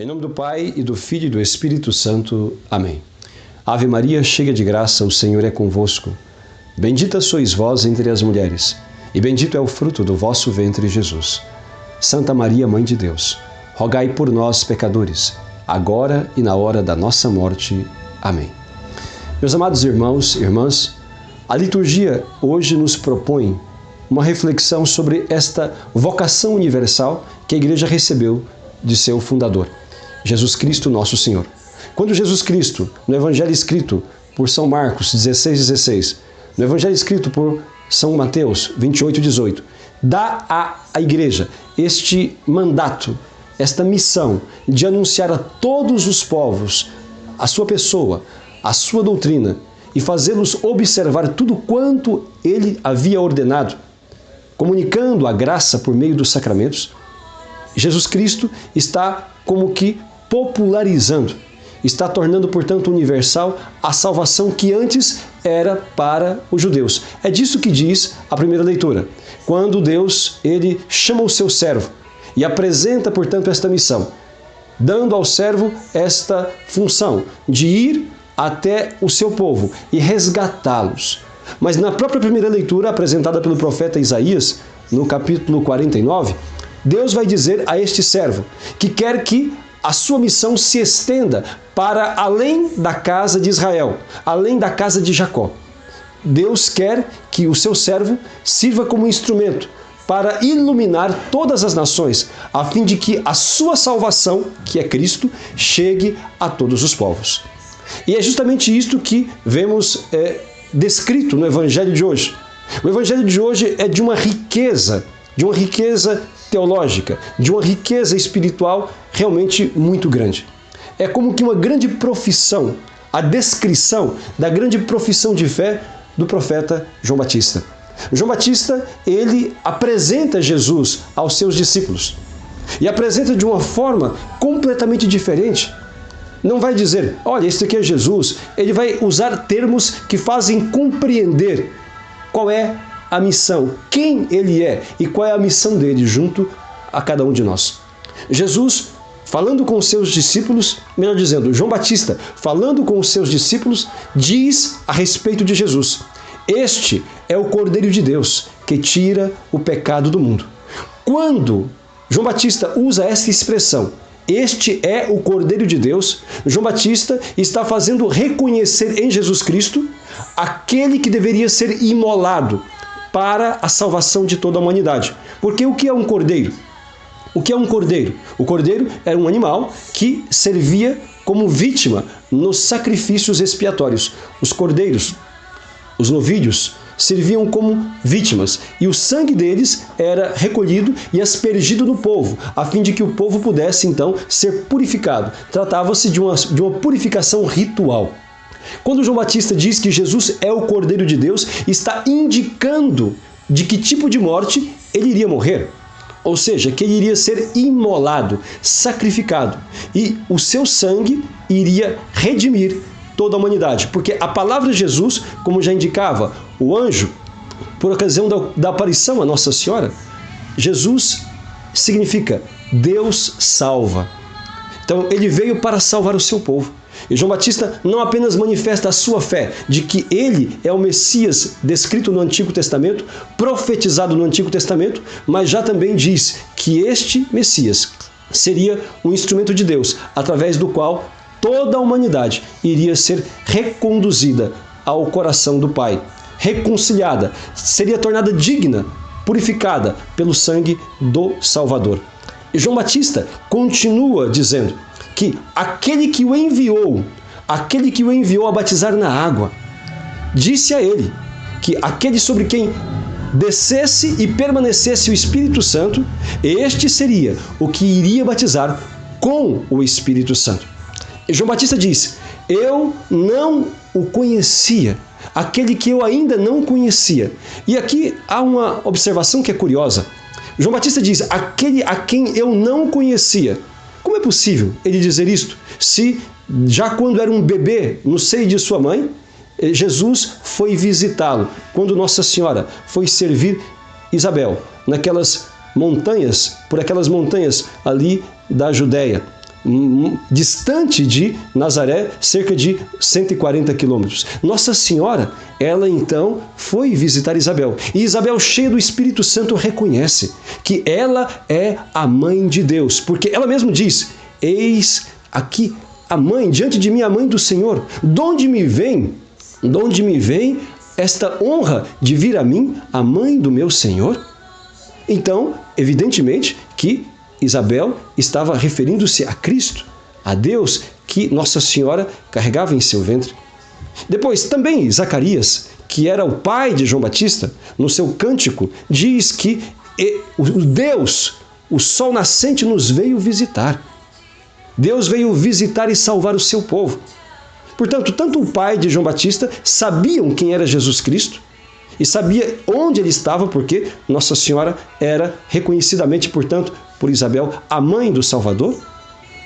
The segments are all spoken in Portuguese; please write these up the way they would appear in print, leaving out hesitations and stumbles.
Em nome do Pai, e do Filho e do Espírito Santo. Amém. Ave Maria, cheia de graça, o Senhor é convosco. Bendita sois vós entre as mulheres, e bendito é o fruto do vosso ventre, Jesus. Santa Maria, Mãe de Deus, rogai por nós, pecadores, agora e na hora da nossa morte. Amém. Meus amados irmãos e irmãs, a liturgia hoje nos propõe uma reflexão sobre esta vocação universal que a Igreja recebeu de seu fundador, Jesus Cristo, nosso Senhor. Quando Jesus Cristo, no Evangelho escrito por São Marcos 16:16, no Evangelho escrito por São Mateus 28:18, dá à Igreja este mandato, esta missão de anunciar a todos os povos a sua pessoa, a sua doutrina e fazê-los observar tudo quanto ele havia ordenado, comunicando a graça por meio dos sacramentos. Jesus Cristo está como que popularizando, está tornando, portanto, universal a salvação que antes era para os judeus. É disso que diz a primeira leitura, quando Deus ele chama o seu servo e apresenta, portanto, esta missão, dando ao servo esta função de ir até o seu povo e resgatá-los. Mas na própria primeira leitura, apresentada pelo profeta Isaías, no capítulo 49, Deus vai dizer a este servo que quer que a sua missão se estenda para além da casa de Israel, além da casa de Jacó. Deus quer que o seu servo sirva como instrumento para iluminar todas as nações, a fim de que a sua salvação, que é Cristo, chegue a todos os povos. E é justamente isto que vemos descrito no Evangelho de hoje. O Evangelho de hoje é de uma riqueza teológica, de uma riqueza espiritual realmente muito grande. É como que uma grande profissão, a descrição da grande profissão de fé do profeta João Batista. João Batista, ele apresenta Jesus aos seus discípulos e apresenta de uma forma completamente diferente. Não vai dizer, olha, este aqui é Jesus. Ele vai usar termos que fazem compreender qual é a missão, quem ele é e qual é a missão dele junto a cada um de nós. Jesus, falando com os seus discípulos, melhor dizendo, João Batista, falando com os seus discípulos, diz a respeito de Jesus: este é o Cordeiro de Deus que tira o pecado do mundo. Quando João Batista usa essa expressão, este é o Cordeiro de Deus, João Batista está fazendo reconhecer em Jesus Cristo aquele que deveria ser imolado para a salvação de toda a humanidade. Porque o que é um cordeiro? O que é um cordeiro? O cordeiro era um animal que servia como vítima nos sacrifícios expiatórios. Os cordeiros, os novilhos, serviam como vítimas e o sangue deles era recolhido e aspergido no povo, a fim de que o povo pudesse então ser purificado. Tratava-se de uma purificação ritual. Quando João Batista diz que Jesus é o Cordeiro de Deus, está indicando de que tipo de morte ele iria morrer. Ou seja, que ele iria ser imolado, sacrificado. E o seu sangue iria redimir toda a humanidade. Porque a palavra Jesus, como já indicava o anjo, por ocasião da aparição a Nossa Senhora, Jesus significa Deus salva. Então ele veio para salvar o seu povo. E João Batista não apenas manifesta a sua fé de que ele é o Messias descrito no Antigo Testamento, profetizado no Antigo Testamento, mas já também diz que este Messias seria um instrumento de Deus, através do qual toda a humanidade iria ser reconduzida ao coração do Pai, reconciliada, seria tornada digna, purificada pelo sangue do Salvador. E João Batista continua dizendo que aquele que o enviou a batizar na água, disse a ele que aquele sobre quem descesse e permanecesse o Espírito Santo, este seria o que iria batizar com o Espírito Santo. E João Batista diz, eu não o conhecia, aquele que eu ainda não conhecia. E aqui há uma observação que é curiosa. João Batista diz, aquele a quem eu não conhecia. Como é possível ele dizer isto? Se já quando era um bebê no seio de sua mãe, Jesus foi visitá-lo, quando Nossa Senhora foi servir Isabel, naquelas montanhas, por aquelas montanhas ali da Judéia. distante de Nazaré, cerca de 140 quilômetros. Nossa Senhora, ela então foi visitar Isabel. E Isabel, cheia do Espírito Santo, reconhece que ela é a mãe de Deus. Porque ela mesma diz, eis aqui a mãe, diante de mim a mãe do Senhor. De onde me vem esta honra de vir a mim, a mãe do meu Senhor? Então, evidentemente que Isabel estava referindo-se a Cristo, a Deus, que Nossa Senhora carregava em seu ventre. Depois, também Zacarias, que era o pai de João Batista, no seu cântico, diz que o Deus, o sol nascente, nos veio visitar. Deus veio visitar e salvar o seu povo. Portanto, tanto o pai de João Batista sabiam quem era Jesus Cristo e sabia onde ele estava, porque Nossa Senhora era reconhecidamente, portanto, por Isabel, a mãe do Salvador,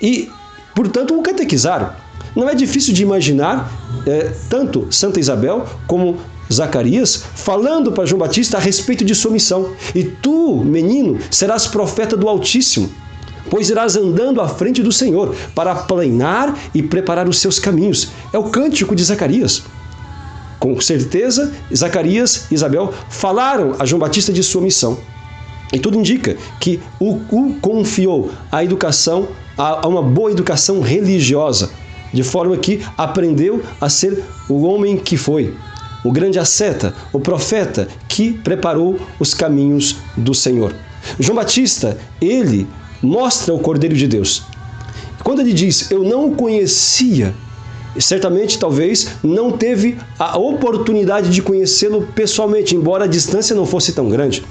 e, portanto, o catequizaram. Não é difícil de imaginar tanto Santa Isabel como Zacarias falando para João Batista a respeito de sua missão. E tu, menino, serás profeta do Altíssimo, pois irás andando à frente do Senhor para aplanar e preparar os seus caminhos. É o cântico de Zacarias. Com certeza, Zacarias e Isabel falaram a João Batista de sua missão. E tudo indica que o confiou a educação, a uma boa educação religiosa, de forma que aprendeu a ser o homem que foi, o grande asceta, o profeta que preparou os caminhos do Senhor. João Batista, ele mostra o Cordeiro de Deus. Quando ele diz, eu não o conhecia, certamente, talvez, não teve a oportunidade de conhecê-lo pessoalmente, embora a distância não fosse tão grande.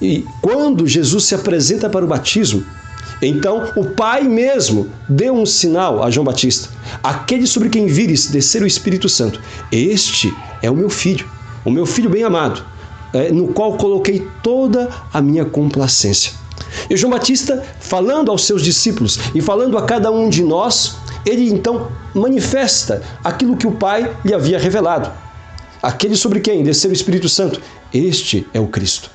E quando Jesus se apresenta para o batismo, então o Pai mesmo deu um sinal a João Batista. Aquele sobre quem vires descer o Espírito Santo, este é o meu filho bem amado, no qual coloquei toda a minha complacência. E João Batista, falando aos seus discípulos e falando a cada um de nós, ele então manifesta aquilo que o Pai lhe havia revelado. Aquele sobre quem descer o Espírito Santo, este é o Cristo.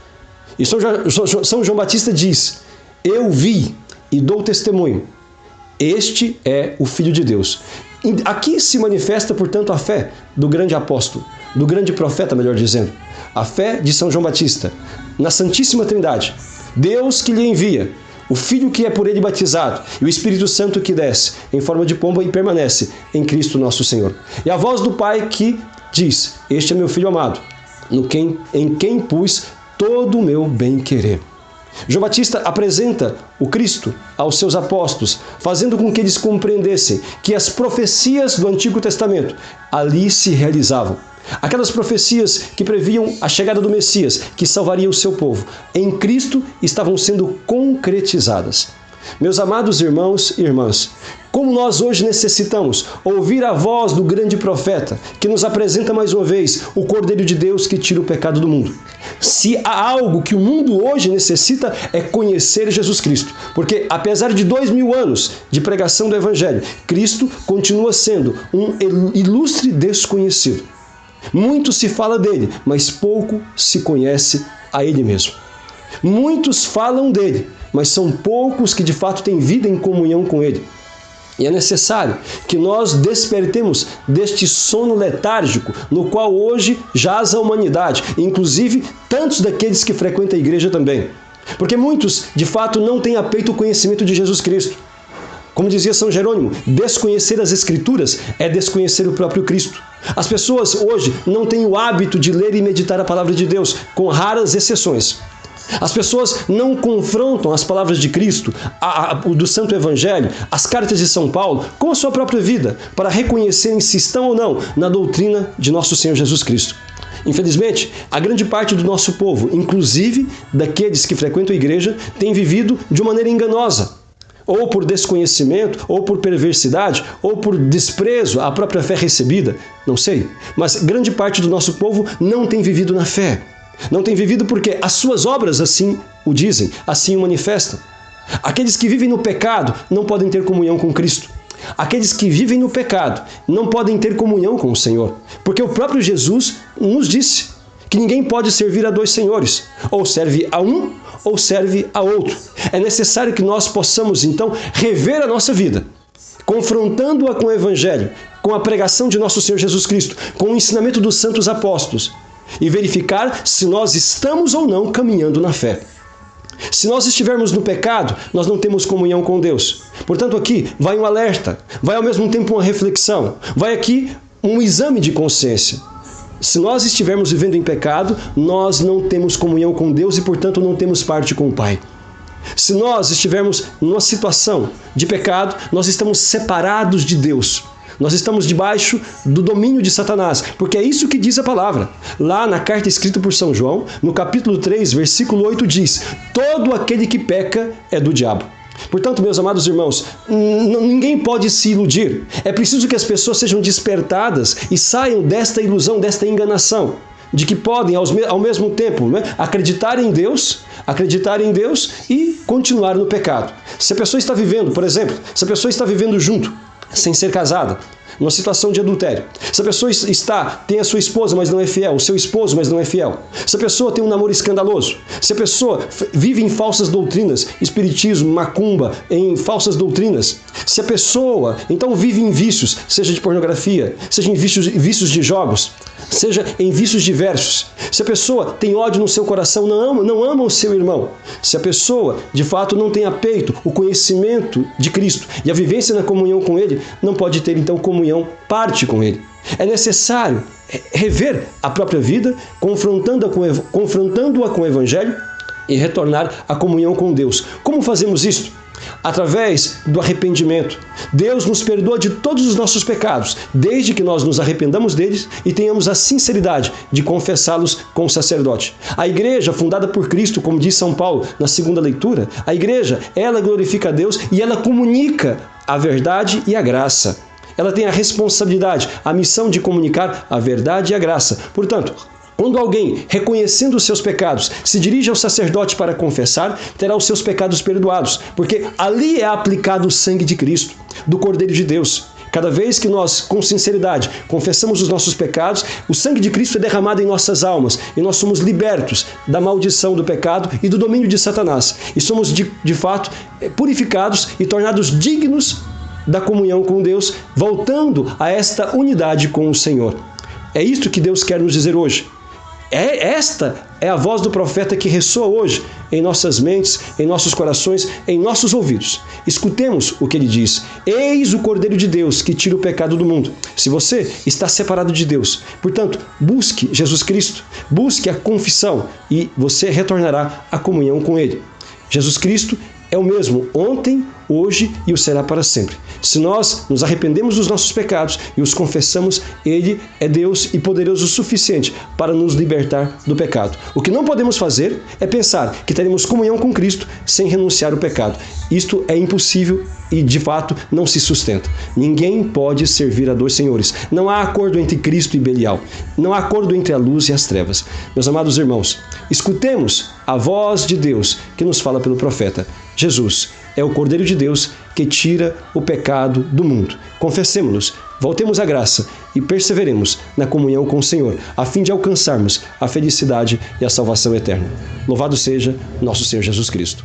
E São João Batista diz, eu vi e dou testemunho, este é o Filho de Deus. Aqui se manifesta, portanto, a fé do grande apóstolo, do grande profeta, melhor dizendo, a fé de São João Batista, na Santíssima Trindade, Deus que lhe envia, o Filho que é por ele batizado e o Espírito Santo que desce em forma de pomba e permanece em Cristo nosso Senhor. E a voz do Pai que diz, este é meu Filho amado, em quem pus todo o meu bem-querer. João Batista apresenta o Cristo aos seus apóstolos, fazendo com que eles compreendessem que as profecias do Antigo Testamento ali se realizavam. Aquelas profecias que previam a chegada do Messias, que salvaria o seu povo, em Cristo estavam sendo concretizadas. Meus amados irmãos e irmãs, como nós hoje necessitamos ouvir a voz do grande profeta, que nos apresenta mais uma vez o Cordeiro de Deus que tira o pecado do mundo. Se há algo que o mundo hoje necessita é conhecer Jesus Cristo, porque apesar de 2000 anos de pregação do Evangelho, Cristo continua sendo um ilustre desconhecido. Muito se fala dele, mas pouco se conhece a ele mesmo. Muitos falam dele, mas são poucos que de fato têm vida em comunhão com ele. E é necessário que nós despertemos deste sono letárgico no qual hoje jaz a humanidade, inclusive tantos daqueles que frequentam a igreja também. Porque muitos, de fato, não têm a peito o conhecimento de Jesus Cristo. Como dizia São Jerônimo, desconhecer as Escrituras é desconhecer o próprio Cristo. As pessoas hoje não têm o hábito de ler e meditar a palavra de Deus, com raras exceções. As pessoas não confrontam as palavras de Cristo, do Santo Evangelho, as cartas de São Paulo, com a sua própria vida, para reconhecerem se estão ou não na doutrina de nosso Senhor Jesus Cristo. Infelizmente, a grande parte do nosso povo, inclusive daqueles que frequentam a igreja, tem vivido de uma maneira enganosa, ou por desconhecimento, ou por perversidade, ou por desprezo à própria fé recebida, não sei. Mas grande parte do nosso povo não tem vivido na fé. Não tem vivido porque as suas obras assim o dizem, assim o manifestam. Aqueles que vivem no pecado não podem ter comunhão com Cristo. Aqueles que vivem no pecado não podem ter comunhão com o Senhor, porque o próprio Jesus nos disse que ninguém pode servir a dois senhores, ou serve a um ou serve a outro. É necessário que nós possamos, então, rever a nossa vida, confrontando-a com o Evangelho, com a pregação de nosso Senhor Jesus Cristo, com o ensinamento dos santos apóstolos, e verificar se nós estamos ou não caminhando na fé. Se nós estivermos no pecado, nós não temos comunhão com Deus. Portanto, aqui vai um alerta, vai ao mesmo tempo uma reflexão, vai aqui um exame de consciência. Se nós estivermos vivendo em pecado, nós não temos comunhão com Deus e, portanto, não temos parte com o Pai. Se nós estivermos numa situação de pecado, nós estamos separados de Deus. Nós estamos debaixo do domínio de Satanás, porque é isso que diz a palavra. Lá na carta escrita por São João, no capítulo 3, versículo 8, diz: todo aquele que peca é do diabo. Portanto, meus amados irmãos, ninguém pode se iludir. É preciso que as pessoas sejam despertadas e saiam desta ilusão, desta enganação, de que podem, ao mesmo tempo, acreditar em Deus e continuar no pecado. Se a pessoa está vivendo, por exemplo, se a pessoa está vivendo junto, sem ser casada, numa situação de adultério. Se a pessoa tem a sua esposa, mas não é fiel, o seu esposo, mas não é fiel. Se a pessoa tem um namoro escandaloso. Se a pessoa vive em falsas doutrinas, espiritismo, macumba, em falsas doutrinas. Se a pessoa, então, vive em vícios, seja de pornografia, seja em vícios de jogos, seja em vícios diversos. Se a pessoa tem ódio no seu coração, não ama o seu irmão. Se a pessoa, de fato, não tem a peito o conhecimento de Cristo e a vivência na comunhão com Ele, não pode ter, então, comunhão, parte com Ele. É necessário rever a própria vida, confrontando-a com o Evangelho e retornar à comunhão com Deus. Como fazemos isso? Através do arrependimento. Deus nos perdoa de todos os nossos pecados, desde que nós nos arrependamos deles e tenhamos a sinceridade de confessá-los com o sacerdote. A igreja, fundada por Cristo, como diz São Paulo na segunda leitura, a igreja, ela glorifica a Deus e ela comunica a verdade e a graça. Ela tem a responsabilidade, a missão de comunicar a verdade e a graça. Portanto, quando alguém, reconhecendo os seus pecados, se dirige ao sacerdote para confessar, terá os seus pecados perdoados, porque ali é aplicado o sangue de Cristo, do Cordeiro de Deus. Cada vez que nós, com sinceridade, confessamos os nossos pecados, o sangue de Cristo é derramado em nossas almas e nós somos libertos da maldição do pecado e do domínio de Satanás. E somos, de fato, purificados e tornados dignos da comunhão com Deus, voltando a esta unidade com o Senhor. É isto que Deus quer nos dizer hoje. Esta é a voz do profeta que ressoa hoje em nossas mentes, em nossos corações, em nossos ouvidos. Escutemos o que ele diz. Eis o Cordeiro de Deus que tira o pecado do mundo. Se você está separado de Deus, portanto, busque Jesus Cristo, busque a confissão e você retornará à comunhão com Ele. Jesus Cristo é o mesmo ontem, hoje e o será para sempre. Se nós nos arrependemos dos nossos pecados e os confessamos, Ele é Deus e poderoso o suficiente para nos libertar do pecado. O que não podemos fazer é pensar que teremos comunhão com Cristo sem renunciar ao pecado. Isto é impossível e, de fato, não se sustenta. Ninguém pode servir a dois senhores. Não há acordo entre Cristo e Belial. Não há acordo entre a luz e as trevas. Meus amados irmãos, escutemos a voz de Deus que nos fala pelo profeta. Jesus é o Cordeiro de Deus que tira o pecado do mundo. Confessemos-nos, voltemos à graça e perseveremos na comunhão com o Senhor, a fim de alcançarmos a felicidade e a salvação eterna. Louvado seja nosso Senhor Jesus Cristo.